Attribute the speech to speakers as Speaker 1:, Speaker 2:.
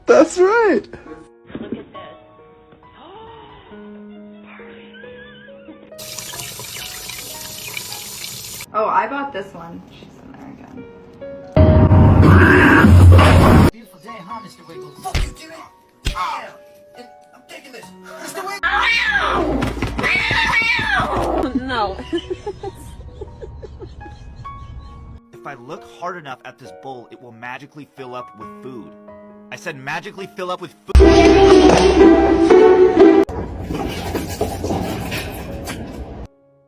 Speaker 1: That's right.
Speaker 2: Look at this.
Speaker 3: Oh, I bought this one. She's in there again.
Speaker 4: Beautiful day, huh, Mr. Wiggles?
Speaker 5: Fuck you, Jimmy! Yeah! I'm taking this! Mr. Wiggles!
Speaker 2: No.
Speaker 6: If I look hard enough at this bowl, it will magically fill up with food. I said magically fill up with food.